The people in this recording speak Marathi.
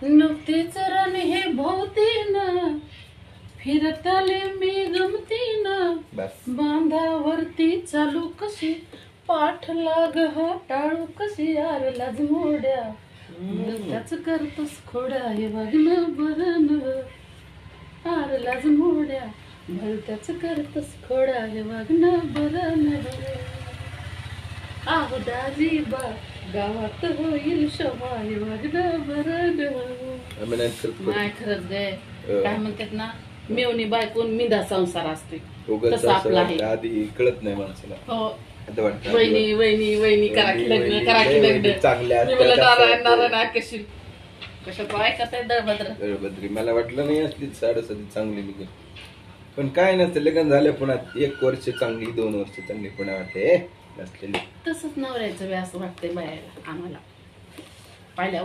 नुकतीच रण हे भोवतीनं फिरताले मी गमतीनं बस बांधावरती चालू कशी पाठ लाग टाळू कशी यार लाज मोड्या त्याच करतोस खोड्या हे वागणं बरं नव्ह आर लाज मोड्या भलत्याच करतोस खोड्या हे वागणं बरं नव्ह आहो दाजीबा गावात होईल शोभा हे वागणं बरं नव्ह नाही खरंच गे काय म्हणतात ना मेवणी बायकोन मिंदा संसार असते तसं आपला आहे आधी कळत नाही माणसाला. हो आता वाटतं वहिनी वहिनी वहिनी करा की लग्न करा की लग्न चांगल्या मी म्हणलं नारायण नारायण कशी कशाचं ऐकत आहे दळभद्र बद्री मला वाटलं नाही असली साडेसाती चांगली निघेल पण काय नसतं लग्न झालं पुन्हा 1 वर्ष चांगली 2 वर्ष चांगली पुन्हा वाटते नसलेली तसंच नवऱ्याचं बी असं वाटतंय बायाला आम्हाला पाहिल्या